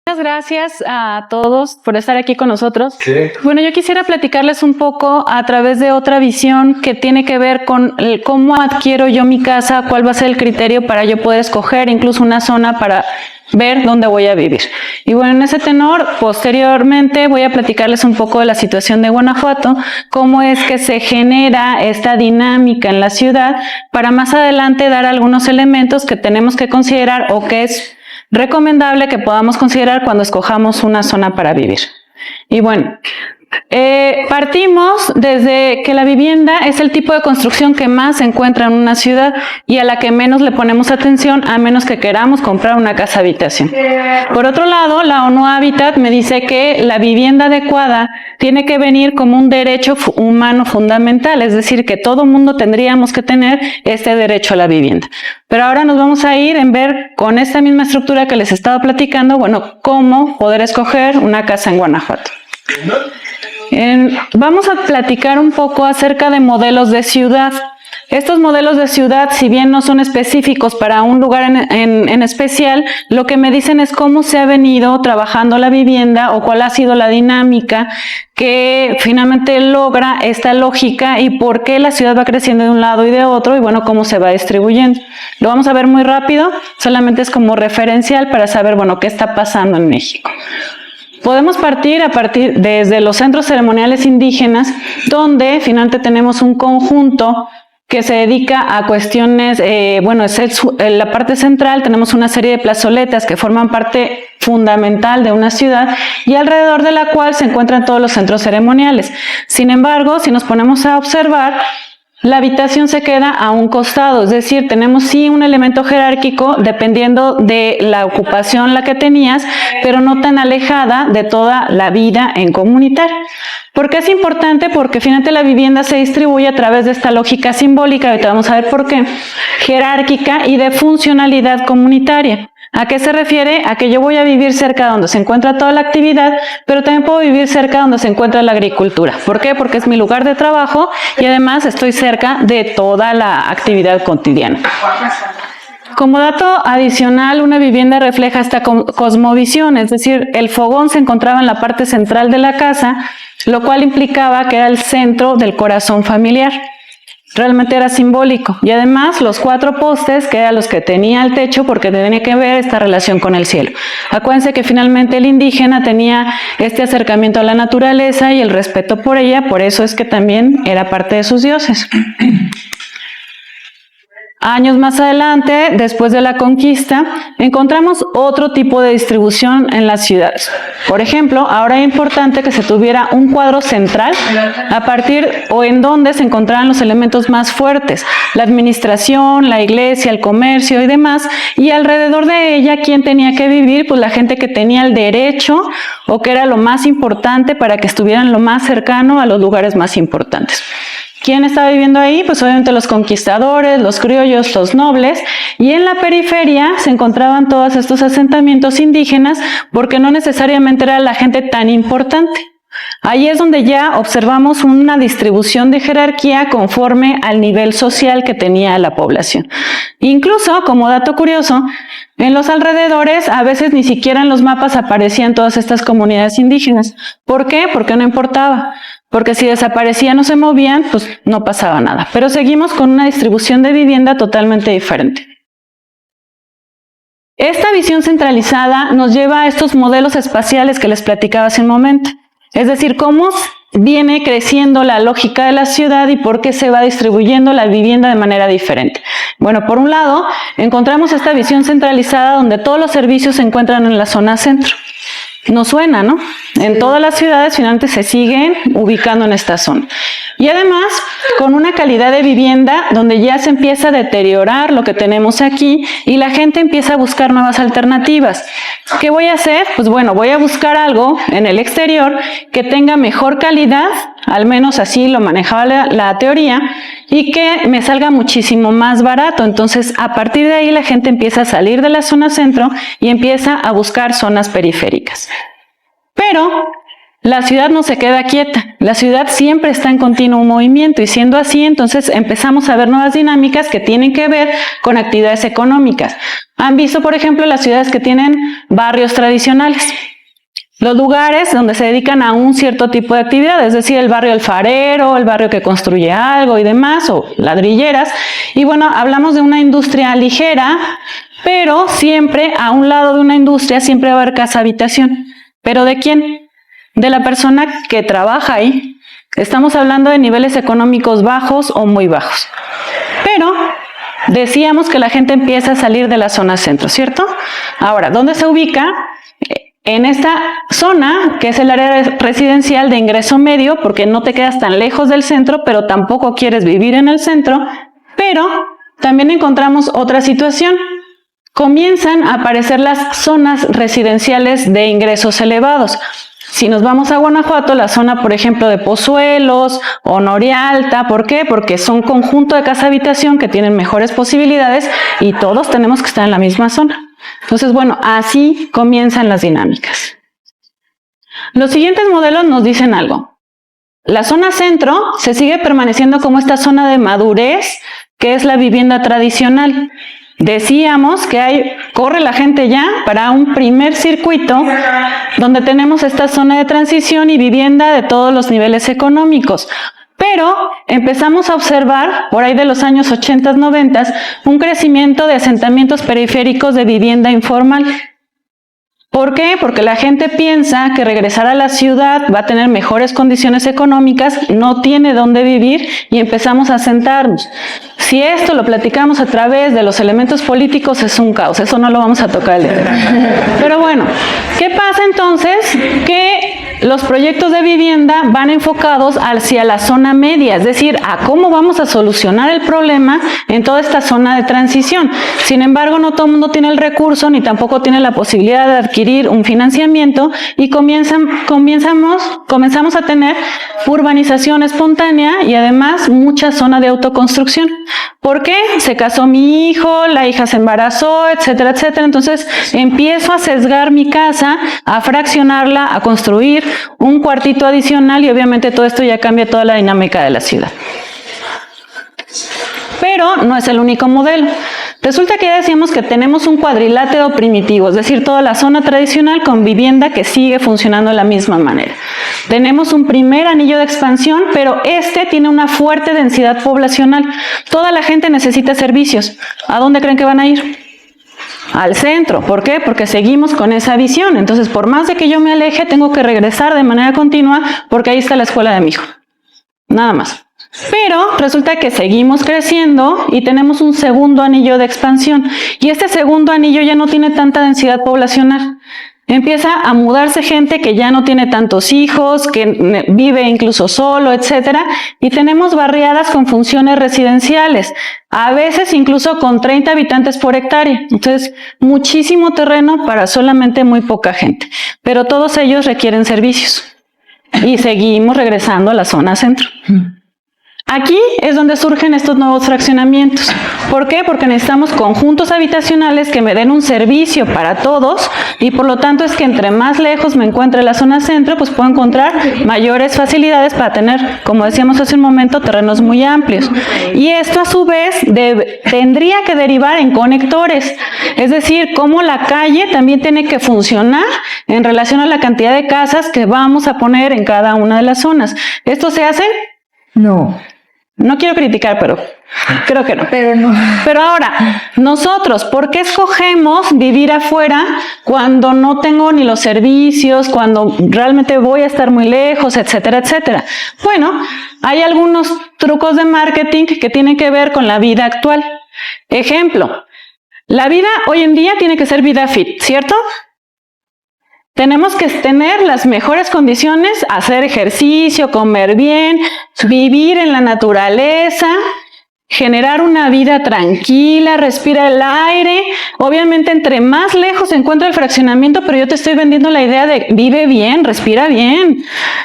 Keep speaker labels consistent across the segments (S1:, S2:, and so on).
S1: Muchas gracias a todos por estar aquí con nosotros.
S2: Sí.
S1: Bueno, yo quisiera platicarles un poco a través de otra visión que tiene que ver con cómo adquiero yo mi casa, cuál va a ser el criterio para yo poder escoger incluso una zona para ver dónde voy a vivir. Y bueno, en ese tenor, posteriormente voy a platicarles un poco de la situación de Guanajuato, cómo es que se genera esta dinámica en la ciudad, para más adelante dar algunos elementos que tenemos que considerar o que es recomendable que podamos considerar cuando escojamos una zona para vivir. Y bueno, partimos desde que la vivienda es el tipo de construcción que más se encuentra en una ciudad y a la que menos le ponemos atención, a menos que queramos comprar una casa habitación. Por otro lado, la ONU Habitat me dice que la vivienda adecuada tiene que venir como un derecho humano fundamental, es decir, que todo mundo tendríamos que tener este derecho a la vivienda. Pero ahora nos vamos a ir en ver con esta misma estructura que les estaba platicando, bueno, cómo poder escoger una casa en Guanajuato. Vamos a platicar un poco acerca de modelos de ciudad. Estos modelos de ciudad, si bien no son específicos para un lugar en especial, lo que me dicen es cómo se ha venido trabajando la vivienda o cuál ha sido la dinámica que finalmente logra esta lógica y por qué la ciudad va creciendo de un lado y de otro y bueno, cómo se va distribuyendo. Lo vamos a ver muy rápido, solamente es como referencial para saber, bueno, qué está pasando en México. Podemos partir desde los centros ceremoniales indígenas, donde finalmente tenemos un conjunto que se dedica a cuestiones, en la parte central tenemos una serie de plazoletas que forman parte fundamental de una ciudad y alrededor de la cual se encuentran todos los centros ceremoniales. Sin embargo, si nos ponemos a observar, la habitación se queda a un costado, es decir, tenemos sí un elemento jerárquico dependiendo de la ocupación la que tenías, pero no tan alejada de toda la vida en comunitario. ¿Por qué es importante? Porque finalmente la vivienda se distribuye a través de esta lógica simbólica, ahorita vamos a ver por qué, jerárquica y de funcionalidad comunitaria. ¿A qué se refiere? A que yo voy a vivir cerca de donde se encuentra toda la actividad, pero también puedo vivir cerca de donde se encuentra la agricultura. ¿Por qué? Porque es mi lugar de trabajo y además estoy cerca de toda la actividad cotidiana. Como dato adicional, una vivienda refleja esta cosmovisión, es decir, el fogón se encontraba en la parte central de la casa, lo cual implicaba que era el centro del corazón familiar. Realmente era simbólico. Y además los 4 postes, que eran los que tenía el techo, porque tenía que ver esta relación con el cielo. Acuérdense que finalmente el indígena tenía este acercamiento a la naturaleza y el respeto por ella, por eso es que también era parte de sus dioses. Años más adelante, después de la conquista, encontramos otro tipo de distribución en las ciudades. Por ejemplo, ahora es importante que se tuviera un cuadro central a partir o en donde se encontraran los elementos más fuertes, la administración, la iglesia, el comercio y demás, y alrededor de ella, ¿quién tenía que vivir? Pues la gente que tenía el derecho o que era lo más importante para que estuvieran lo más cercano a los lugares más importantes. ¿Quién estaba viviendo ahí? Pues obviamente los conquistadores, los criollos, los nobles, y en la periferia se encontraban todos estos asentamientos indígenas porque no necesariamente era la gente tan importante. Ahí es donde ya observamos una distribución de jerarquía conforme al nivel social que tenía la población. Incluso, como dato curioso, en los alrededores a veces ni siquiera en los mapas aparecían todas estas comunidades indígenas. ¿Por qué? Porque no importaba. Porque si desaparecían o se movían, pues no pasaba nada. Pero seguimos con una distribución de vivienda totalmente diferente. Esta visión centralizada nos lleva a estos modelos espaciales que les platicaba hace un momento. Es decir, cómo viene creciendo la lógica de la ciudad y por qué se va distribuyendo la vivienda de manera diferente. Bueno, por un lado, encontramos esta visión centralizada donde todos los servicios se encuentran en la zona centro. Nos suena, ¿no? En todas las ciudades finalmente se siguen ubicando en esta zona. Y además, con una calidad de vivienda donde ya se empieza a deteriorar lo que tenemos aquí y la gente empieza a buscar nuevas alternativas. ¿Qué voy a hacer? Pues bueno, voy a buscar algo en el exterior que tenga mejor calidad, al menos así lo manejaba la teoría, y que me salga muchísimo más barato. Entonces, a partir de ahí la gente empieza a salir de la zona centro y empieza a buscar zonas periféricas. Pero la ciudad no se queda quieta, la ciudad siempre está en continuo movimiento y siendo así, entonces empezamos a ver nuevas dinámicas que tienen que ver con actividades económicas. Han visto, por ejemplo, las ciudades que tienen barrios tradicionales. Los lugares donde se dedican a un cierto tipo de actividad, es decir, el barrio alfarero, el barrio que construye algo y demás, o ladrilleras. Y bueno, hablamos de una industria ligera, pero siempre a un lado de una industria siempre va a haber casa habitación. ¿Pero de quién? De la persona que trabaja ahí. Estamos hablando de niveles económicos bajos o muy bajos. Pero decíamos que la gente empieza a salir de la zona centro, ¿cierto? Ahora, ¿dónde se ubica? En esta zona, que es el área residencial de ingreso medio, porque no te quedas tan lejos del centro, pero tampoco quieres vivir en el centro, pero también encontramos otra situación. Comienzan a aparecer las zonas residenciales de ingresos elevados. Si nos vamos a Guanajuato, la zona, por ejemplo, de Pozuelos o Norialta, ¿por qué? Porque son conjunto de casa-habitación que tienen mejores posibilidades y todos tenemos que estar en la misma zona. Entonces, bueno, así comienzan las dinámicas. Los siguientes modelos nos dicen algo. La zona centro se sigue permaneciendo como esta zona de madurez, que es la vivienda tradicional. Decíamos que corre la gente ya para un primer circuito donde tenemos esta zona de transición y vivienda de todos los niveles económicos. Pero empezamos a observar, por ahí de los años 80, 90, un crecimiento de asentamientos periféricos de vivienda informal. ¿Por qué? Porque la gente piensa que regresar a la ciudad va a tener mejores condiciones económicas, no tiene dónde vivir y empezamos a asentarnos. Si esto lo platicamos a través de los elementos políticos es un caos, eso no lo vamos a tocar el día de hoy. Pero bueno, ¿qué pasa entonces? Que los proyectos de vivienda van enfocados hacia la zona media, es decir, a cómo vamos a solucionar el problema en toda esta zona de transición. Sin embargo, no todo el mundo tiene el recurso ni tampoco tiene la posibilidad de adquirir un financiamiento y comenzamos a tener urbanización espontánea y además mucha zona de autoconstrucción. ¿Por qué? Se casó mi hijo, la hija se embarazó, etcétera, etcétera. Entonces empiezo a sesgar mi casa, a fraccionarla, a construir un cuartito adicional y obviamente todo esto ya cambia toda la dinámica de la ciudad. Pero no es el único modelo. Resulta que ya decíamos que tenemos un cuadrilátero primitivo, es decir, toda la zona tradicional con vivienda que sigue funcionando de la misma manera. Tenemos un primer anillo de expansión, pero este tiene una fuerte densidad poblacional. Toda la gente necesita servicios. ¿A dónde creen que van a ir? Al centro. ¿Por qué? Porque seguimos con esa visión. Entonces, por más de que yo me aleje, tengo que regresar de manera continua porque ahí está la escuela de mi hijo. Nada más. Pero resulta que seguimos creciendo y tenemos un segundo anillo de expansión. Y este segundo anillo ya no tiene tanta densidad poblacional. Empieza a mudarse gente que ya no tiene tantos hijos, que vive incluso solo, etcétera. Y tenemos barriadas con funciones residenciales, a veces incluso con 30 habitantes por hectárea. Entonces, muchísimo terreno para solamente muy poca gente. Pero todos ellos requieren servicios. Y seguimos regresando a la zona centro. Aquí es donde surgen estos nuevos fraccionamientos. ¿Por qué? Porque necesitamos conjuntos habitacionales que me den un servicio para todos y por lo tanto es que entre más lejos me encuentre la zona centro, pues puedo encontrar mayores facilidades para tener, como decíamos hace un momento, terrenos muy amplios. Y esto a su vez tendría que derivar en conectores, es decir, cómo la calle también tiene que funcionar en relación a la cantidad de casas que vamos a poner en cada una de las zonas. ¿Esto se hace?
S2: No.
S1: No quiero criticar, pero creo que no.
S2: Pero no.
S1: Pero ahora, nosotros, ¿por qué escogemos vivir afuera cuando no tengo ni los servicios, cuando realmente voy a estar muy lejos, etcétera, etcétera? Bueno, hay algunos trucos de marketing que tienen que ver con la vida actual. Ejemplo, la vida hoy en día tiene que ser vida fit, ¿cierto? Tenemos que tener las mejores condiciones, hacer ejercicio, comer bien, vivir en la naturaleza, generar una vida tranquila, respira el aire. Obviamente, entre más lejos se encuentra el fraccionamiento, pero yo te estoy vendiendo la idea de vive bien, respira bien.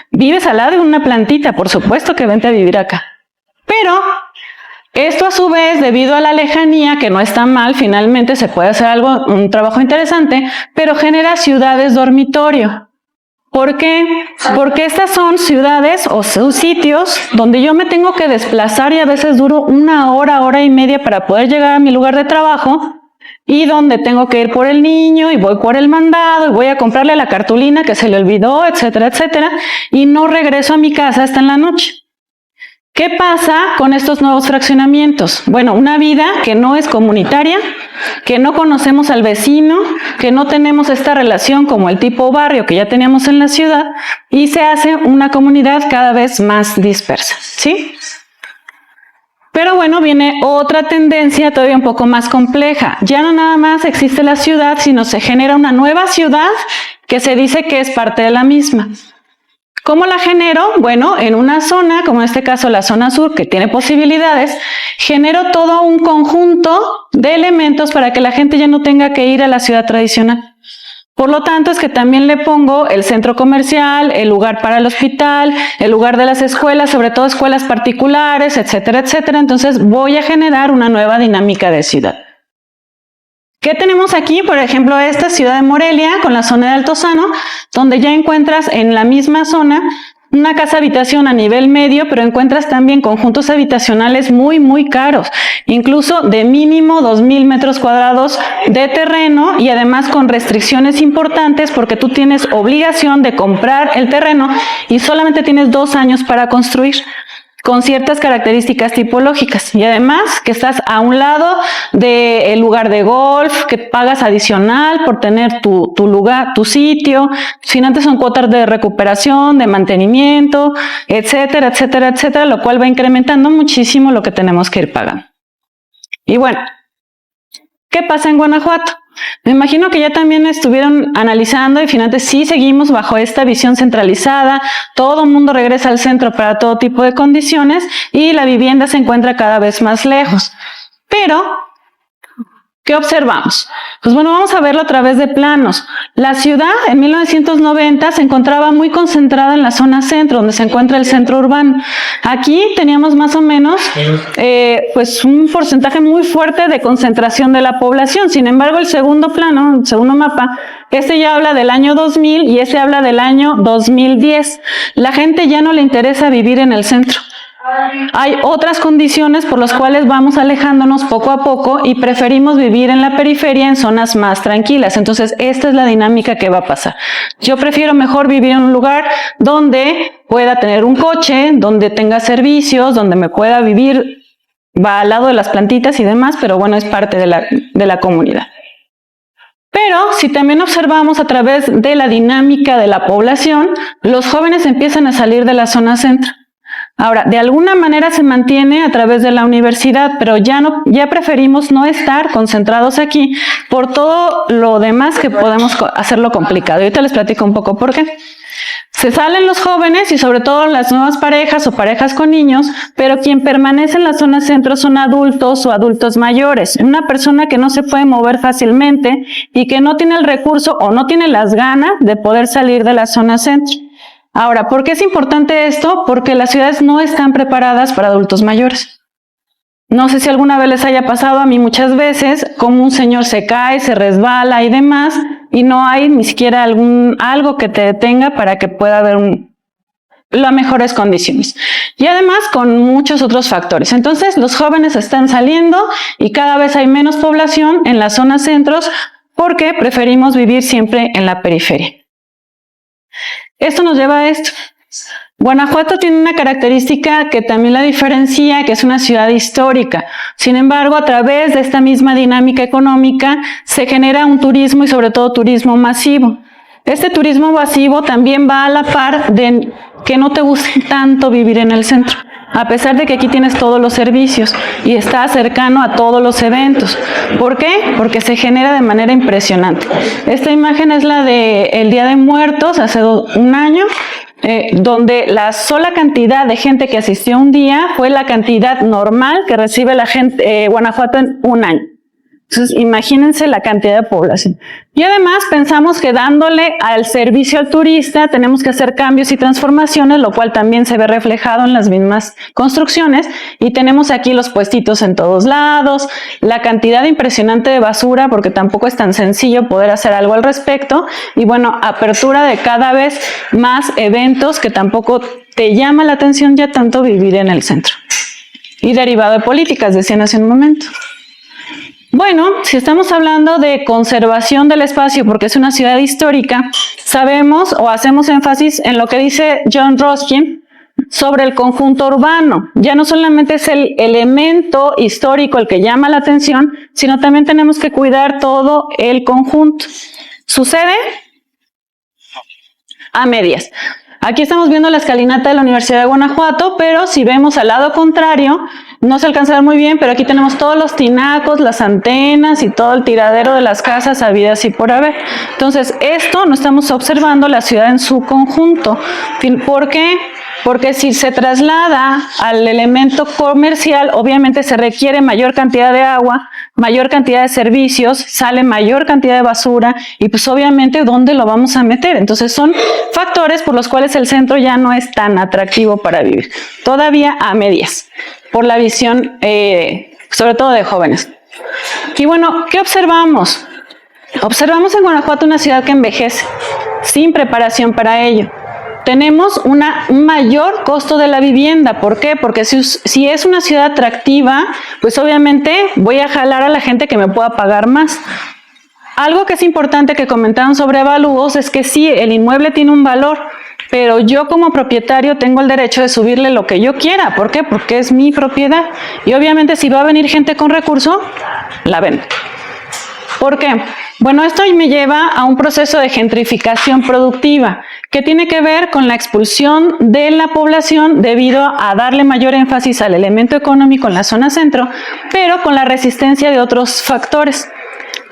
S1: Vives al lado de una plantita, por supuesto que vente a vivir acá. Pero esto a su vez, debido a la lejanía, que no está mal, finalmente se puede hacer un trabajo interesante, pero genera ciudades dormitorio. ¿Por qué? Porque estas son ciudades o sitios donde yo me tengo que desplazar y a veces duro 1 hora, hora y media para poder llegar a mi lugar de trabajo. y donde tengo que ir por el niño y voy por el mandado y voy a comprarle la cartulina que se le olvidó, etcétera, etcétera, y no regreso a mi casa hasta en la noche. ¿Qué pasa con estos nuevos fraccionamientos? Bueno, una vida que no es comunitaria, que no conocemos al vecino, que no tenemos esta relación como el tipo barrio que ya teníamos en la ciudad, y se hace una comunidad cada vez más dispersa, ¿sí? Pero bueno, viene otra tendencia todavía un poco más compleja. Ya no nada más existe la ciudad, sino se genera una nueva ciudad que se dice que es parte de la misma. ¿Cómo la genero? Bueno, en una zona, como en este caso la zona sur, que tiene posibilidades, genero todo un conjunto de elementos para que la gente ya no tenga que ir a la ciudad tradicional. Por lo tanto, es que también le pongo el centro comercial, el lugar para el hospital, el lugar de las escuelas, sobre todo escuelas particulares, etcétera, etcétera. Entonces, voy a generar una nueva dinámica de ciudad. ¿Qué tenemos aquí? Por ejemplo, esta ciudad de Morelia, con la zona de Altozano, donde ya encuentras en la misma zona una casa habitación a nivel medio, pero encuentras también conjuntos habitacionales muy, muy caros, incluso de mínimo 2,000 metros cuadrados de terreno y además con restricciones importantes porque tú tienes obligación de comprar el terreno y solamente tienes 2 años para construir, con ciertas características tipológicas, y además que estás a un lado del lugar de golf, que pagas adicional por tener tu lugar, tu sitio, finalmente son cuotas de recuperación, de mantenimiento, etcétera, etcétera, etcétera, lo cual va incrementando muchísimo lo que tenemos que ir pagando. Y bueno, ¿qué pasa en Guanajuato? Me imagino que ya también estuvieron analizando y finalmente sí seguimos bajo esta visión centralizada, todo el mundo regresa al centro para todo tipo de condiciones y la vivienda se encuentra cada vez más lejos. Pero, ¿qué observamos? Pues bueno, vamos a verlo a través de planos. La ciudad en 1990 se encontraba muy concentrada en la zona centro, donde se encuentra el centro urbano. Aquí teníamos más o menos pues un porcentaje muy fuerte de concentración de la población. Sin embargo, el segundo plano, el segundo mapa, este ya habla del año 2000 y este habla del año 2010. La gente ya no le interesa vivir en el centro. Hay otras condiciones por las cuales vamos alejándonos poco a poco y preferimos vivir en la periferia en zonas más tranquilas. Entonces, esta es la dinámica que va a pasar. Yo prefiero mejor vivir en un lugar donde pueda tener un coche, donde tenga servicios, donde me pueda vivir, va al lado de las plantitas y demás, pero bueno, es parte de la comunidad. Pero si también observamos a través de la dinámica de la población, los jóvenes empiezan a salir de la zona centro. Ahora, de alguna manera se mantiene a través de la universidad, pero ya preferimos no estar concentrados aquí por todo lo demás que podemos hacerlo complicado. Y ahorita les platico un poco por qué. Se salen los jóvenes y sobre todo las nuevas parejas o parejas con niños, pero quien permanece en la zona centro son adultos o adultos mayores. Una persona que no se puede mover fácilmente y que no tiene el recurso o no tiene las ganas de poder salir de la zona centro. Ahora, ¿por qué es importante esto? Porque las ciudades no están preparadas para adultos mayores. No sé si alguna vez les haya pasado, a mí muchas veces, como un señor se cae, se resbala y demás, y no hay ni siquiera algo que te detenga para que pueda haber las mejores condiciones. Y además con muchos otros factores. Entonces, los jóvenes están saliendo y cada vez hay menos población en las zonas centros porque preferimos vivir siempre en la periferia. Esto nos lleva a esto. Guanajuato tiene una característica que también la diferencia, que es una ciudad histórica. Sin embargo, a través de esta misma dinámica económica se genera un turismo y sobre todo turismo masivo. Este turismo masivo también va a la par de que no te guste tanto vivir en el centro, a pesar de que aquí tienes todos los servicios y está cercano a todos los eventos. ¿Por qué? Porque se genera de manera impresionante. Esta imagen es la del Día de Muertos, hace un año, donde la sola cantidad de gente que asistió un día fue la cantidad normal que recibe la gente Guanajuato en un año. Entonces, imagínense la cantidad de población. Y además pensamos que dándole al servicio al turista tenemos que hacer cambios y transformaciones, lo cual también se ve reflejado en las mismas construcciones. Y tenemos aquí los puestitos en todos lados, la cantidad impresionante de basura, porque tampoco es tan sencillo poder hacer algo al respecto. Y bueno, apertura de cada vez más eventos que tampoco te llama la atención ya tanto vivir en el centro. Y derivado de políticas, decían hace un momento. Bueno, si estamos hablando de conservación del espacio porque es una ciudad histórica, sabemos o hacemos énfasis en lo que dice John Ruskin sobre el conjunto urbano. Ya no solamente es el elemento histórico el que llama la atención, sino también tenemos que cuidar todo el conjunto. ¿Sucede? A medias. Aquí estamos viendo la escalinata de la Universidad de Guanajuato, pero si vemos al lado contrario, no se alcanza a ver muy bien, pero aquí tenemos todos los tinacos, las antenas y todo el tiradero de las casas habidas y por haber. Entonces, esto no estamos observando la ciudad en su conjunto. ¿Por qué? Porque si se traslada al elemento comercial, obviamente se requiere mayor cantidad de agua, mayor cantidad de servicios, sale mayor cantidad de basura y pues obviamente ¿dónde lo vamos a meter? Entonces son factores por los cuales el centro ya no es tan atractivo para vivir. Todavía a medias, por la visión sobre todo de jóvenes. Y bueno, ¿qué observamos? Observamos en Guanajuato una ciudad que envejece, sin preparación para ello. Tenemos un mayor costo de la vivienda. ¿Por qué? Porque si es una ciudad atractiva, pues obviamente voy a jalar a la gente que me pueda pagar más. Algo que es importante que comentaron sobre avalúos es que sí, el inmueble tiene un valor, pero yo como propietario tengo el derecho de subirle lo que yo quiera. ¿Por qué? Porque es mi propiedad. Y obviamente si va a venir gente con recurso, la vendo. ¿Por qué? Bueno, esto me lleva a un proceso de gentrificación productiva que tiene que ver con la expulsión de la población debido a darle mayor énfasis al elemento económico en la zona centro, pero con la resistencia de otros factores.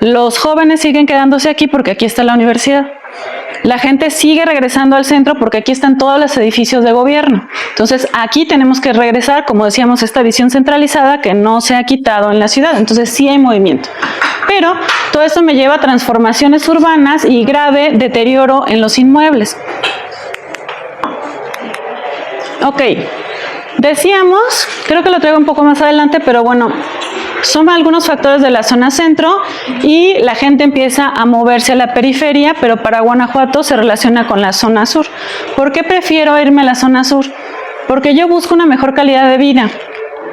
S1: Los jóvenes siguen quedándose aquí porque aquí está la universidad. La gente sigue regresando al centro porque aquí están todos los edificios de gobierno. Entonces, aquí tenemos que regresar, como decíamos, esta visión centralizada que no se ha quitado en la ciudad. Entonces, sí hay movimiento. Pero todo esto me lleva a transformaciones urbanas y grave deterioro en los inmuebles. Ok, decíamos, creo que lo traigo un poco más adelante, pero bueno, son algunos factores de la zona centro y la gente empieza a moverse a la periferia, pero para Guanajuato se relaciona con la zona sur. ¿Por qué prefiero irme a la zona sur? Porque yo busco una mejor calidad de vida,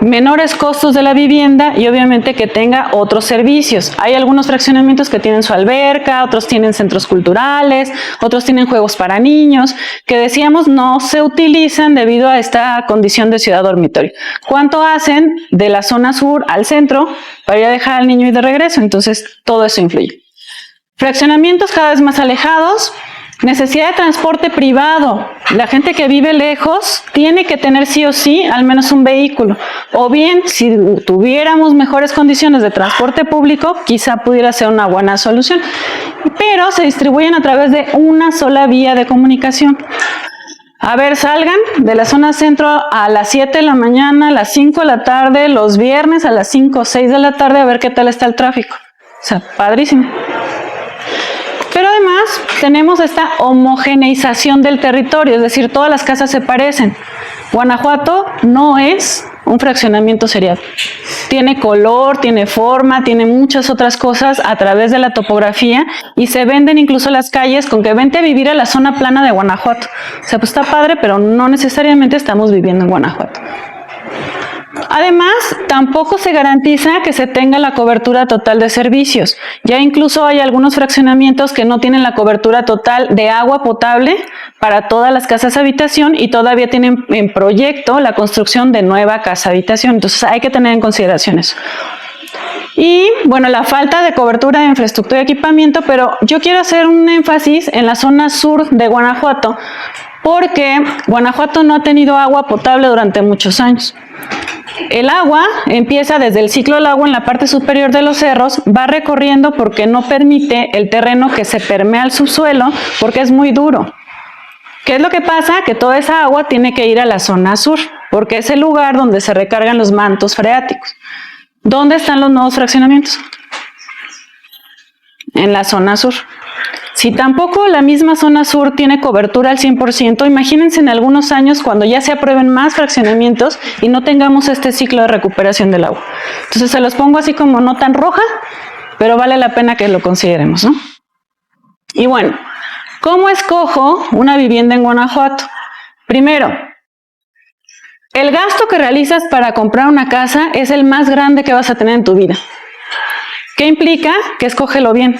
S1: menores costos de la vivienda y obviamente que tenga otros servicios. Hay algunos fraccionamientos que tienen su alberca, otros tienen centros culturales, otros tienen juegos para niños, que decíamos no se utilizan debido a esta condición de ciudad dormitorio. ¿Cuánto hacen de la zona sur al centro para ir a dejar al niño y de regreso? Entonces todo eso influye. Fraccionamientos cada vez más alejados. Necesidad de transporte privado. La gente que vive lejos tiene que tener sí o sí al menos un vehículo. O bien, si tuviéramos mejores condiciones de transporte público, quizá pudiera ser una buena solución. Pero se distribuyen a través de una sola vía de comunicación. A ver, salgan de la zona centro a las 7 de la mañana, a las 5 de la tarde, los viernes a las 5 o 6 de la tarde, a ver qué tal está el tráfico. O sea, padrísimo. Pero además tenemos esta homogeneización del territorio, es decir, todas las casas se parecen. Guanajuato no es un fraccionamiento serial. Tiene color, tiene forma, tiene muchas otras cosas a través de la topografía y se venden incluso las calles con que vente a vivir a la zona plana de Guanajuato. O sea, pues está padre, pero no necesariamente estamos viviendo en Guanajuato. Además, tampoco se garantiza que se tenga la cobertura total de servicios. Ya incluso hay algunos fraccionamientos que no tienen la cobertura total de agua potable para todas las casas habitación y todavía tienen en proyecto la construcción de nueva casa habitación. Entonces hay que tener en consideración eso. Y bueno, la falta de cobertura de infraestructura y equipamiento, pero yo quiero hacer un énfasis en la zona sur de Guanajuato, porque Guanajuato no ha tenido agua potable durante muchos años. El agua empieza desde el ciclo del agua en la parte superior de los cerros, va recorriendo porque no permite el terreno que se permea al subsuelo porque es muy duro. ¿Qué es lo que pasa? Que toda esa agua tiene que ir a la zona sur, porque es el lugar donde se recargan los mantos freáticos. ¿Dónde están los nuevos fraccionamientos? En la zona sur. Si tampoco la misma zona sur tiene cobertura al 100%, imagínense en algunos años cuando ya se aprueben más fraccionamientos y no tengamos este ciclo de recuperación del agua. Entonces se los pongo así como no tan roja, pero vale la pena que lo consideremos, ¿no? Y bueno, ¿cómo escojo una vivienda en Guanajuato? Primero, el gasto que realizas para comprar una casa es el más grande que vas a tener en tu vida. ¿Qué implica? Que escógelo bien.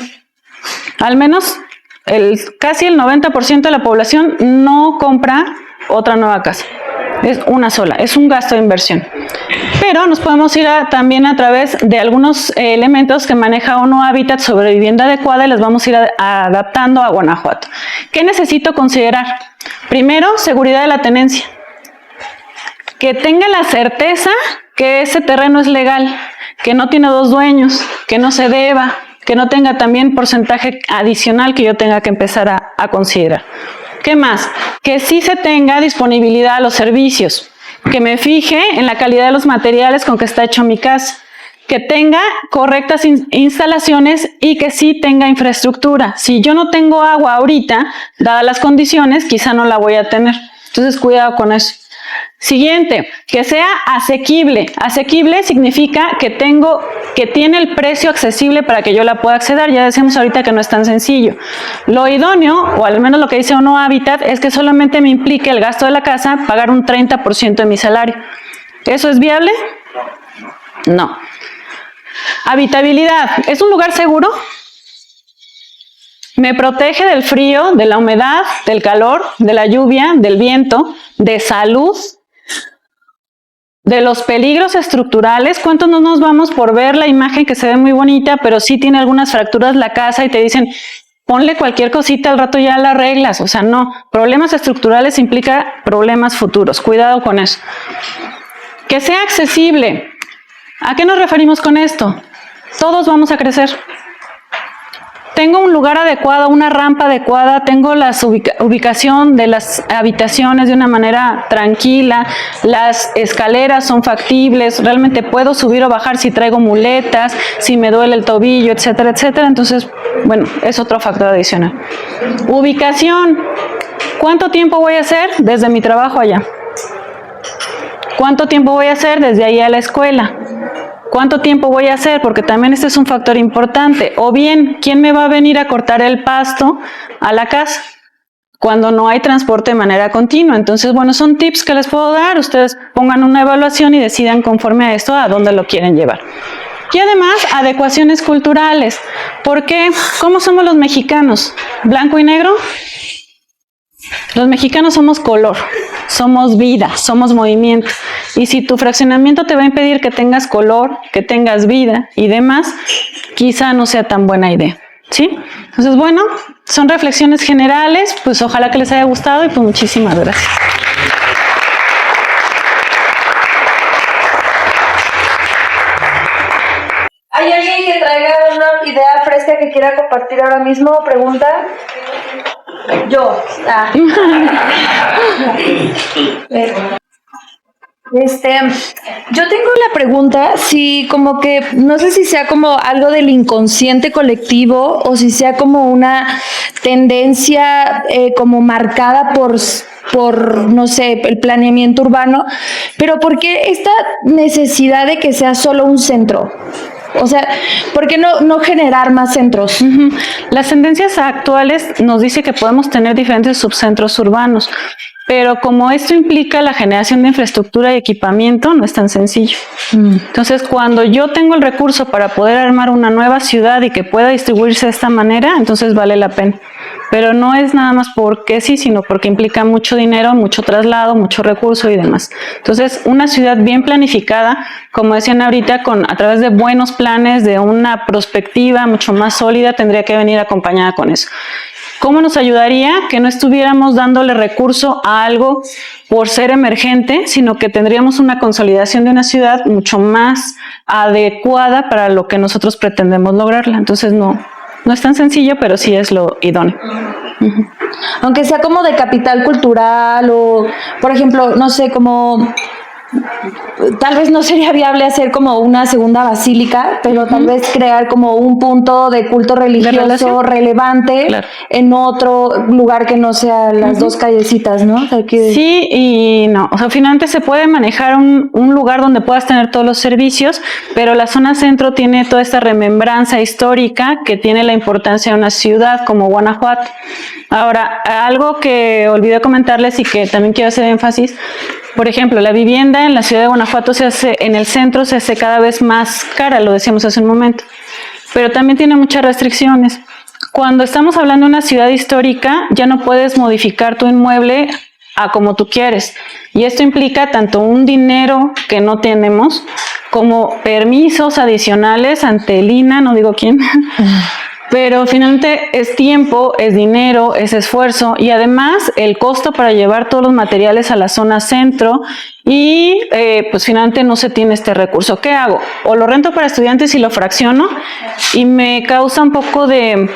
S1: Al menos casi el 90% de la población no compra otra nueva casa. Es una sola, es un gasto de inversión. Pero nos podemos ir también a través de algunos elementos que maneja ONU Habitat sobre vivienda adecuada y las vamos a ir adaptando a Guanajuato. ¿Qué necesito considerar? Primero, seguridad de la tenencia. Que tenga la certeza que ese terreno es legal, que no tiene dos dueños, que no se deba, que no tenga también porcentaje adicional que yo tenga que empezar a considerar. ¿Qué más? Que sí se tenga disponibilidad a los servicios, que me fije en la calidad de los materiales con que está hecho mi casa, que tenga correctas instalaciones y que sí tenga infraestructura. Si yo no tengo agua ahorita, dadas las condiciones, quizá no la voy a tener. Entonces, cuidado con eso. Siguiente, que sea asequible. Asequible significa que tiene el precio accesible para que yo la pueda acceder. Ya decimos ahorita que no es tan sencillo. Lo idóneo, o al menos lo que dice ONU Habitat, es que solamente me implique el gasto de la casa pagar un 30% de mi salario. ¿Eso es viable? No. Habitabilidad. ¿Es un lugar seguro? Me protege del frío, de la humedad, del calor, de la lluvia, del viento, de salud, de los peligros estructurales. ¿Cuántos no nos vamos por ver la imagen que se ve muy bonita, pero sí tiene algunas fracturas la casa y te dicen, ponle cualquier cosita, al rato ya la arreglas? O sea, no. Problemas estructurales implica problemas futuros. Cuidado con eso. Que sea accesible. ¿A qué nos referimos con esto? Todos vamos a crecer. Tengo un lugar adecuado, una rampa adecuada, tengo la ubicación de las habitaciones de una manera tranquila, las escaleras son factibles, realmente puedo subir o bajar si traigo muletas, si me duele el tobillo, etcétera, etcétera. Entonces, bueno, es otro factor adicional. Ubicación. ¿Cuánto tiempo voy a hacer desde mi trabajo allá? ¿Cuánto tiempo voy a hacer desde ahí a la escuela? ¿Cuánto tiempo voy a hacer? Porque también este es un factor importante. O bien, ¿quién me va a venir a cortar el pasto a la casa cuando no hay transporte de manera continua? Entonces, bueno, son tips que les puedo dar. Ustedes pongan una evaluación y decidan conforme a esto a dónde lo quieren llevar. Y además, adecuaciones culturales. ¿Por qué? ¿Cómo somos los mexicanos? ¿Blanco y negro? Los mexicanos somos color, somos vida, somos movimiento. Y si tu fraccionamiento te va a impedir que tengas color, que tengas vida y demás, quizá no sea tan buena idea, ¿sí? Entonces, bueno, son reflexiones generales, pues ojalá que les haya gustado y pues muchísimas gracias.
S2: ¿Hay alguien que traiga una idea fresca que quiera compartir ahora mismo? ¿Pregunta? Yo. Yo tengo la pregunta, si como que, no sé si sea como algo del inconsciente colectivo o si sea como una tendencia como marcada por, no sé, el planeamiento urbano, pero ¿por qué esta necesidad de que sea solo un centro? O sea, ¿por qué no generar más centros?
S1: Las tendencias actuales nos dice que podemos tener diferentes subcentros urbanos, pero como esto implica la generación de infraestructura y equipamiento, no es tan sencillo. Entonces, cuando yo tengo el recurso para poder armar una nueva ciudad y que pueda distribuirse de esta manera, entonces vale la pena. Pero no es nada más porque sí, sino porque implica mucho dinero, mucho traslado, mucho recurso y demás. Entonces, una ciudad bien planificada, como decían ahorita, a través de buenos planes, de una perspectiva mucho más sólida, tendría que venir acompañada con eso. ¿Cómo nos ayudaría? Que no estuviéramos dándole recurso a algo por ser emergente, sino que tendríamos una consolidación de una ciudad mucho más adecuada para lo que nosotros pretendemos lograrla. Entonces, no es tan sencillo, pero sí es lo idóneo.
S2: Aunque sea como de capital cultural o, por ejemplo, no sé, como tal vez no sería viable hacer como una segunda basílica, pero tal vez crear como un punto de culto religioso relevante, claro, en otro lugar que no sea las dos callecitas, ¿no? O sea,
S1: sí y no. O sea, finalmente se puede manejar un lugar donde puedas tener todos los servicios, pero la zona centro tiene toda esta remembranza histórica que tiene la importancia de una ciudad como Guanajuato. Ahora, algo que olvidé comentarles y que también quiero hacer énfasis, por ejemplo, la vivienda en la ciudad de Guanajuato en el centro se hace cada vez más cara, lo decíamos hace un momento. pero también tiene muchas restricciones. Cuando estamos hablando de una ciudad histórica, ya no puedes modificar tu inmueble a como tú quieres. Y esto implica tanto un dinero que no tenemos, como permisos adicionales ante el INAH, no digo quién, pero finalmente es tiempo, es dinero, es esfuerzo y además el costo para llevar todos los materiales a la zona centro y pues finalmente no se tiene este recurso. ¿Qué hago? O lo rento para estudiantes y lo fracciono y me causa un poco de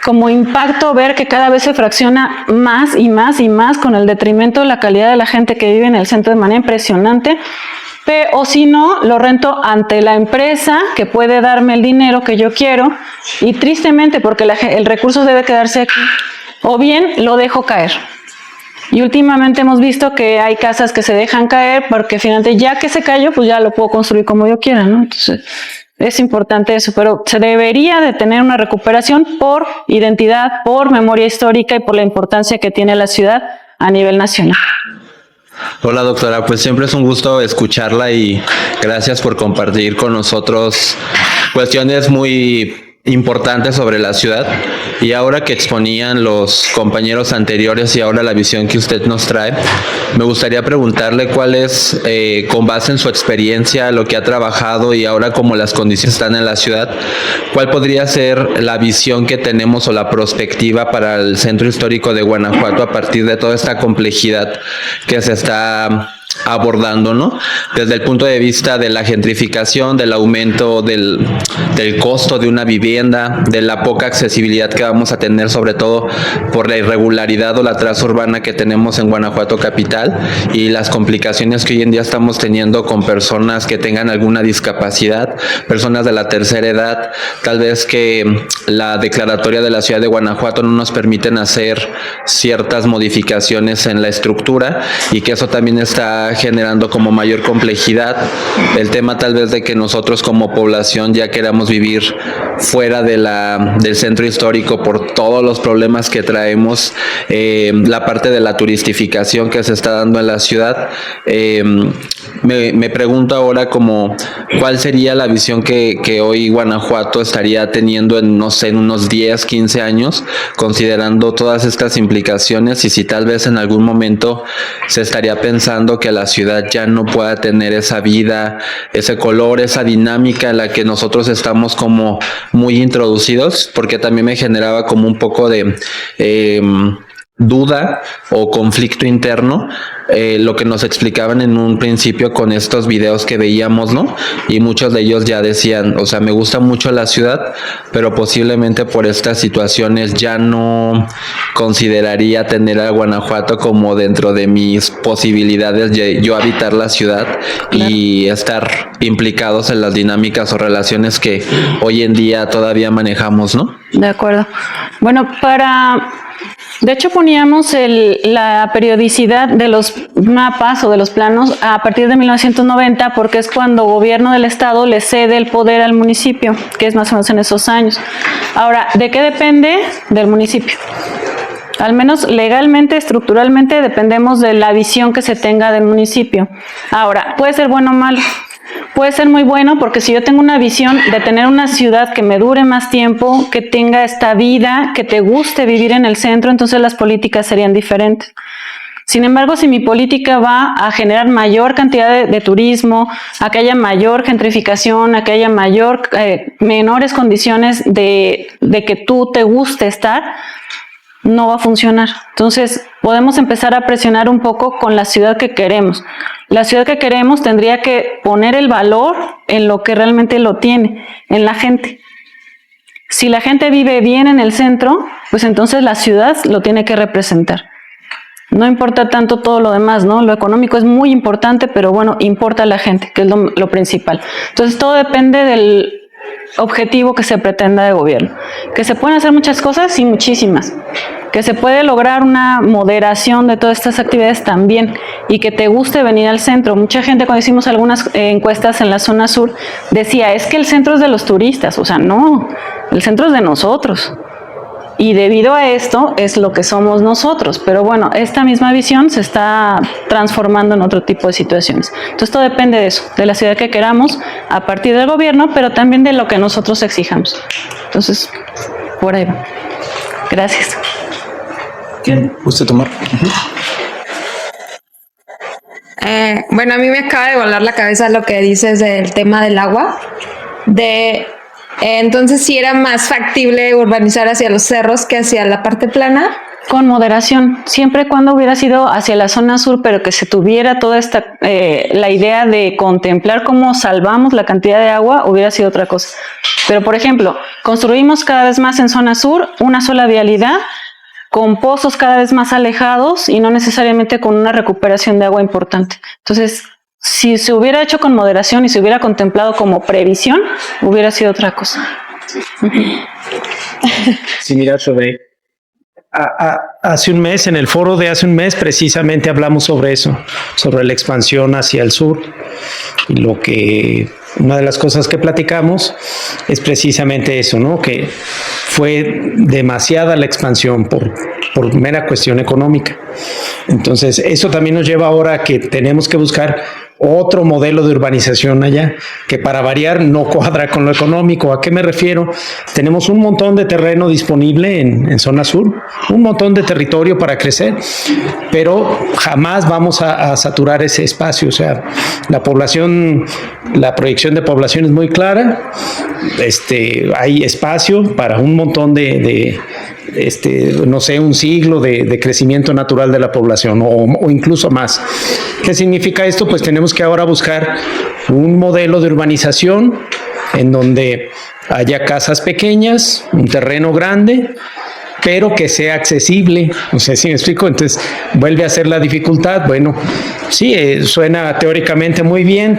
S1: como impacto ver que cada vez se fracciona más y más y más con el detrimento de la calidad de la gente que vive en el centro de manera impresionante. O si no, lo rento ante la empresa que puede darme el dinero que yo quiero y tristemente porque el recurso debe quedarse aquí, o bien lo dejo caer. Y últimamente hemos visto que hay casas que se dejan caer porque finalmente ya que se cayó, pues ya lo puedo construir como yo quiera, ¿no? Entonces es importante eso, pero se debería de tener una recuperación por identidad, por memoria histórica y por la importancia que tiene la ciudad a nivel nacional.
S3: Hola doctora, pues siempre es un gusto escucharla y gracias por compartir con nosotros cuestiones muy importantes sobre la ciudad. Y ahora que exponían los compañeros anteriores y ahora la visión que usted nos trae, me gustaría preguntarle cuál es, con base en su experiencia, lo que ha trabajado y ahora como las condiciones están en la ciudad, cuál podría ser la visión que tenemos o la perspectiva para el centro histórico de Guanajuato a partir de toda esta complejidad que se está abordando, ¿no? Desde el punto de vista de la gentrificación, del aumento del costo de una vivienda, de la poca accesibilidad que vamos a tener, sobre todo por la irregularidad o la traza urbana que tenemos en Guanajuato capital y las complicaciones que hoy en día estamos teniendo con personas que tengan alguna discapacidad, personas de la tercera edad, tal vez que la declaratoria de la ciudad de Guanajuato no nos permiten hacer ciertas modificaciones en la estructura y que eso también está generando como mayor complejidad. El tema tal vez de que nosotros como población ya queramos vivir fuera de del centro histórico por todos los problemas que traemos, la parte de la turistificación que se está dando en la ciudad. Me pregunto ahora como cuál sería la visión que hoy Guanajuato estaría teniendo en, no sé, en unos 10, 15 años, considerando todas estas implicaciones y si tal vez en algún momento se estaría pensando que la ciudad ya no pueda tener esa vida, ese color, esa dinámica en la que nosotros estamos como muy introducidos, porque también me generaba como un poco de duda o conflicto interno, lo que nos explicaban en un principio con estos videos que veíamos, ¿no? Y muchos de ellos ya decían, o sea, me gusta mucho la ciudad, pero posiblemente por estas situaciones ya no consideraría tener a Guanajuato como dentro de mis posibilidades de yo habitar la ciudad y estar implicados en las dinámicas o relaciones que hoy en día todavía manejamos, ¿no?
S1: De acuerdo. Bueno, de hecho, poníamos la periodicidad de los mapas o de los planos a partir de 1990 porque es cuando el gobierno del estado le cede el poder al municipio, que es más o menos en esos años. Ahora, ¿de qué depende? Del municipio. Al menos legalmente, estructuralmente, dependemos de la visión que se tenga del municipio. Ahora, puede ser bueno o malo. Puede ser muy bueno porque si yo tengo una visión de tener una ciudad que me dure más tiempo, que tenga esta vida, que te guste vivir en el centro, entonces las políticas serían diferentes. Sin embargo, si mi política va a generar mayor cantidad de turismo, a que haya mayor gentrificación, a que haya menores condiciones de que tú te guste estar, no va a funcionar. Entonces, podemos empezar a presionar un poco con la ciudad que queremos. La ciudad que queremos tendría que poner el valor en lo que realmente lo tiene, en la gente. Si la gente vive bien en el centro, pues entonces la ciudad lo tiene que representar. No importa tanto todo lo demás, ¿no? Lo económico es muy importante, pero bueno, importa a la gente, que es lo principal. Entonces, todo depende del objetivo que se pretenda de gobierno. Que se pueden hacer muchas cosas, sí, muchísimas. Que se puede lograr una moderación de todas estas actividades también y que te guste venir al centro. Mucha gente, cuando hicimos algunas encuestas en la zona sur, decía, es que el centro es de los turistas. O sea, no, el centro es de nosotros. Y debido a esto es lo que somos nosotros. Pero bueno, esta misma visión se está transformando en otro tipo de situaciones. Entonces todo depende de eso, de la ciudad que queramos a partir del gobierno, pero también de lo que nosotros exijamos. Entonces, por ahí va. Gracias.
S4: ¿Quién gusta tomar?
S5: Bueno, a mí me acaba de volar la cabeza lo que dices del tema del agua. Entonces, sí era más factible urbanizar hacia los cerros que hacia la parte plana.
S1: Con moderación, siempre y cuando hubiera sido hacia la zona sur, pero que se tuviera toda esta, la idea de contemplar cómo salvamos la cantidad de agua, hubiera sido otra cosa. Pero, por ejemplo, construimos cada vez más en zona sur una sola vialidad, con pozos cada vez más alejados y no necesariamente con una recuperación de agua importante. Entonces, si se hubiera hecho con moderación y se hubiera contemplado como previsión, hubiera sido otra cosa.
S4: Sí, mira, sobre... Hace un mes, en el foro de hace un mes, precisamente hablamos sobre eso, sobre la expansión hacia el sur. Y una de las cosas que platicamos es precisamente eso, ¿no? Que fue demasiada la expansión por mera cuestión económica. Entonces, eso también nos lleva ahora a que tenemos que buscar otro modelo de urbanización allá, que para variar no cuadra con lo económico. ¿A qué me refiero? Tenemos un montón de terreno disponible en zona sur, un montón de territorio para crecer, pero jamás vamos a saturar ese espacio. O sea, la proyección de población es muy clara. Hay espacio para un montón no sé, un siglo de crecimiento natural de la población o incluso más. ¿Qué significa esto? Pues tenemos que ahora buscar un modelo de urbanización en donde haya casas pequeñas, un terreno grande, pero que sea accesible. O sea, ¿sí me explico? Entonces, vuelve a ser la dificultad. Bueno, sí, suena teóricamente muy bien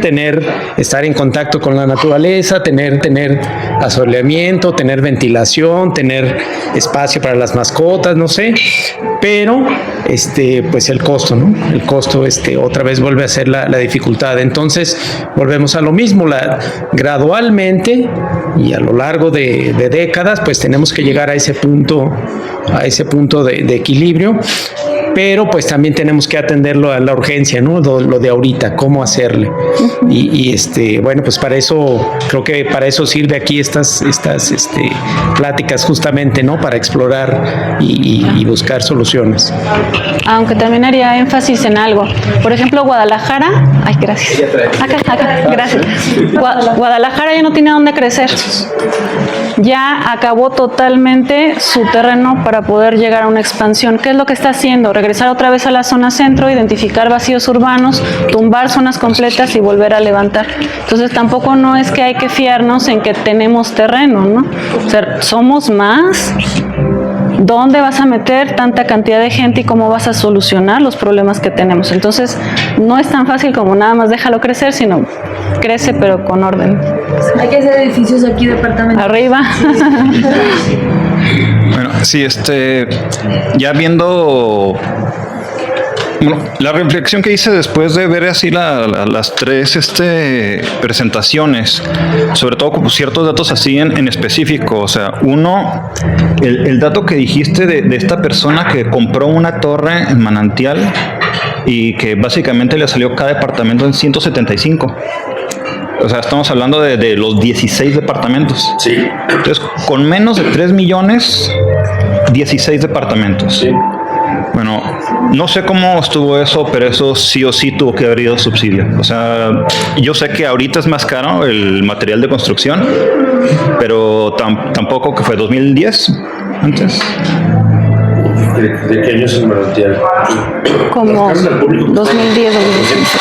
S4: estar en contacto con la naturaleza, tener asoleamiento, tener ventilación, tener espacio para las mascotas, no sé, pero pues el costo, ¿no? El costo otra vez vuelve a ser la dificultad. Entonces, volvemos a lo mismo, gradualmente y a lo largo de décadas, pues tenemos que llegar a ese punto de equilibrio, pero pues también tenemos que atenderlo a la urgencia, ¿no? Lo de ahorita, cómo hacerle. Bueno, pues creo que para eso sirve aquí estas pláticas justamente, ¿no? Para explorar y buscar soluciones.
S1: Aunque también haría énfasis en algo. Por ejemplo, Guadalajara, gracias. Acá, gracias. Guadalajara ya no tiene dónde crecer. Ya acabó totalmente su terreno para poder llegar a una expansión. ¿Qué es lo que está haciendo? Regresar otra vez a la zona centro, identificar vacíos urbanos, tumbar zonas completas y volver a levantar. Entonces tampoco no es que hay que fiarnos en que tenemos terreno, ¿no? O sea, somos más. ¿Dónde vas a meter tanta cantidad de gente y cómo vas a solucionar los problemas que tenemos? Entonces, no es tan fácil como nada más déjalo crecer, sino crece pero con orden.
S2: Hay que hacer edificios aquí, departamentos.
S1: Arriba.
S6: Bueno, sí, ya viendo... Bueno, la reflexión que hice después de ver así las tres presentaciones, sobre todo con ciertos datos así en específico, o sea, uno, el dato que dijiste de esta persona que compró una torre en Manantial y que básicamente le salió cada departamento en 175. O sea, estamos hablando de los 16 departamentos.
S7: Sí.
S6: Entonces, con menos de 3 millones, 16 departamentos.
S7: Sí.
S6: Bueno, no sé cómo estuvo eso, pero eso sí o sí tuvo que haber ido subsidio. O sea, yo sé que ahorita es más caro el material de construcción, pero tampoco que fue 2010 antes.
S7: ¿De qué año es el Manantial?
S1: Como 2010, 2015.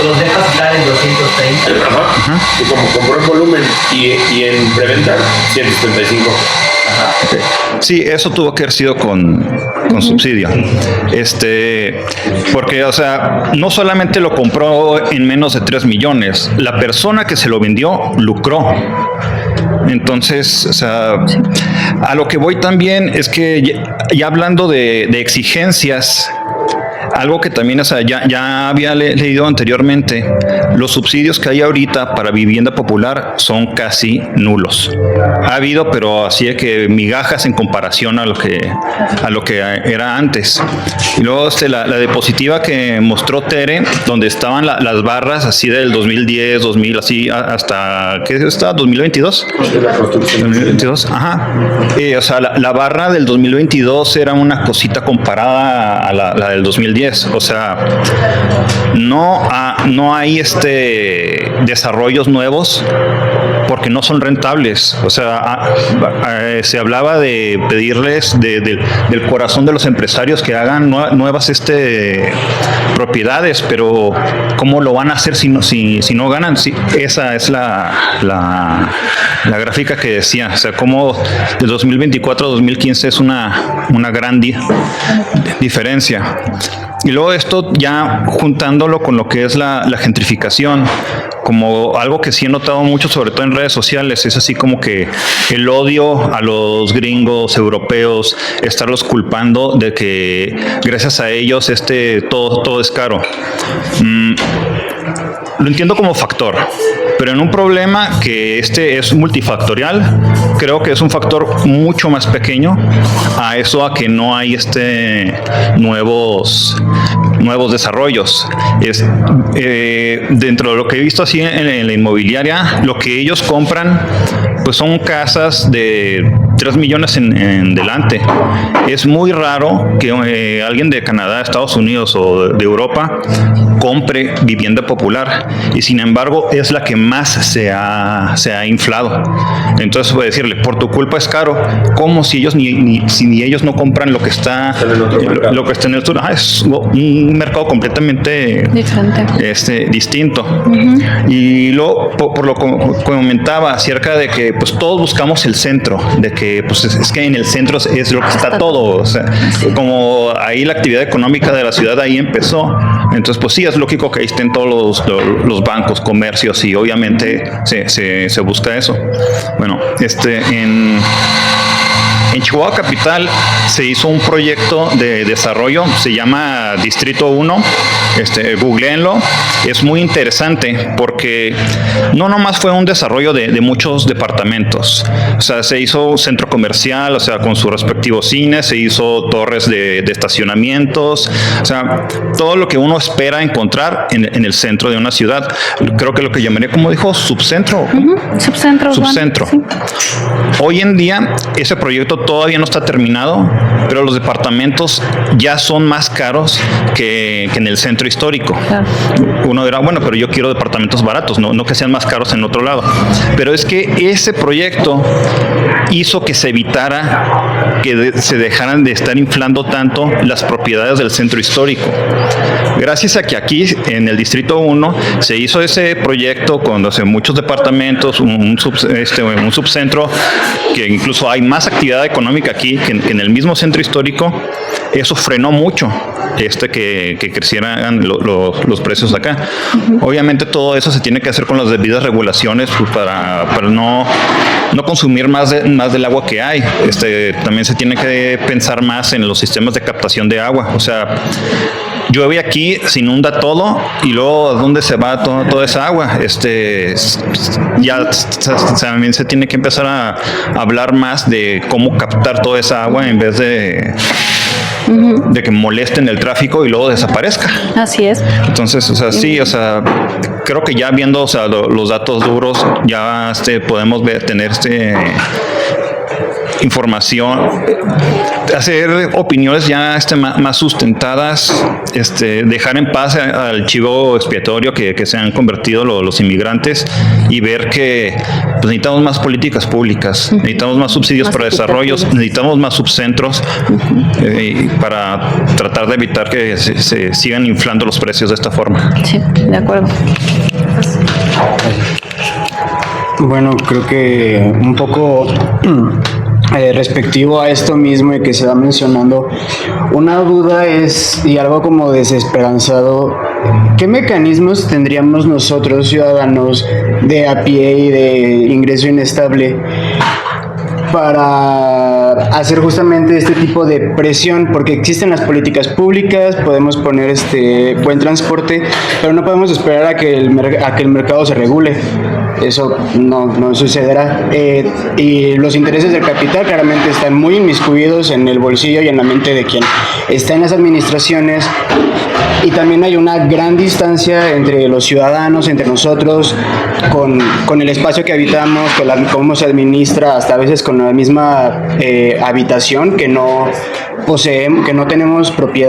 S8: Los dejas estar en 230.
S7: Ajá. Y como compró en volumen y en preventa, 175.
S6: Ajá. Okay. Sí, eso tuvo que haber sido con subsidio. Porque, o sea, no solamente lo compró en menos de 3 millones, la persona que se lo vendió lucró. Entonces, o sea, a lo que voy también es que ya hablando de exigencias, algo que también, o sea, ya había leído anteriormente, los subsidios que hay ahorita para vivienda popular son casi nulos. Ha habido, pero así de que migajas en comparación a lo que era antes. Y luego la diapositiva que mostró Tere, donde estaban las barras así del 2010, 2000, así hasta, ¿qué está? ¿2022?
S7: La construcción.
S6: 2022, ajá. O sea, la barra del 2022 era una cosita comparada a la del 2010. O sea, no hay desarrollos nuevos porque no son rentables. O sea, se hablaba de pedirles del corazón de los empresarios que hagan nuevas propiedades, pero ¿cómo lo van a hacer si no ganan? Sí, esa es la gráfica que decía. O sea, como de 2024 a 2015 es una gran diferencia. Y luego esto ya juntándolo con lo que es la gentrificación, como algo que sí he notado mucho, sobre todo en redes sociales, es así como que el odio a los gringos europeos, estarlos culpando de que gracias a ellos todo es caro. Lo entiendo como factor, pero en un problema que es multifactorial, creo que es un factor mucho más pequeño a que no hay nuevos desarrollos. Dentro de lo que he visto así en la inmobiliaria, lo que ellos compran pues son casas de 3 millones en delante. Es muy raro que alguien de Canadá, Estados Unidos o de Europa compre vivienda popular, y sin embargo es la que más se ha inflado. Entonces voy a decirle, por tu culpa es caro, como si ellos ni ellos no compran lo que está en el sur. Es un mercado completamente
S1: Diferente.
S6: Distinto. Y luego por lo que comentaba acerca de que pues todos buscamos el centro, de que pues es que en el centro es lo que está todo. O sea, como ahí la actividad económica de la ciudad ahí empezó, entonces pues sí, es lógico que ahí estén todos los bancos, comercios, y obviamente se busca eso. Bueno, en Chihuahua Capital se hizo un proyecto de desarrollo, se llama Distrito 1, googleenlo, es muy interesante porque no nomás fue un desarrollo de muchos departamentos, o sea, se hizo un centro comercial, o sea, con sus respectivos cines, se hizo torres de estacionamientos, o sea, todo lo que uno espera encontrar en el centro de una ciudad. Creo que lo que llamaría, como dijo, subcentro. Subcentro. Sí. Hoy en día ese proyecto todavía no está terminado, pero los departamentos ya son más caros que en el centro histórico. Claro. Uno dirá, bueno, pero yo quiero departamentos baratos, no que sean más caros en otro lado. Pero es que ese proyecto hizo que se evitara que se dejaran de estar inflando tanto las propiedades del centro histórico. Gracias a que aquí en el Distrito 1 se hizo ese proyecto con muchos departamentos, un subcentro, que incluso hay más actividad económica aquí que en el mismo centro histórico. Eso frenó mucho que crecieran los precios acá. Obviamente todo eso se tiene que hacer con las debidas regulaciones, pues, para no consumir más del agua que hay. También se tiene que pensar más en los sistemas de captación de agua. O sea, llueve aquí, se inunda todo, y luego ¿a dónde se va toda esa agua? Ya también se tiene que empezar a hablar más de cómo captar toda esa agua en vez de que molesten el tráfico y luego desaparezca.
S1: Así es.
S6: Entonces, o sea, sí, o sea, creo que ya viendo, o sea, los datos duros, ya podemos tener información, hacer opiniones ya más sustentadas, dejar en paz al chivo expiatorio que se han convertido los inmigrantes, y ver que pues, necesitamos más políticas públicas, necesitamos más subsidios para desarrollos, necesitamos más subcentros para tratar de evitar que se sigan inflando los precios de esta forma.
S1: Sí, de acuerdo.
S9: Bueno, creo que un poco respectivo a esto mismo y que se va mencionando, una duda es, y algo como desesperanzado, ¿qué mecanismos tendríamos nosotros, ciudadanos de a pie y de ingreso inestable, para hacer justamente este tipo de presión, porque existen las políticas públicas, podemos poner buen transporte, pero no podemos esperar a que el mercado se regule. Eso no sucederá. Y los intereses del capital claramente están muy inmiscuidos en el bolsillo y en la mente de quien está en las administraciones. Y también hay una gran distancia entre los ciudadanos, entre nosotros, con el espacio que habitamos, con cómo se administra, hasta a veces con la misma habitación que no poseemos, que no tenemos propiedad.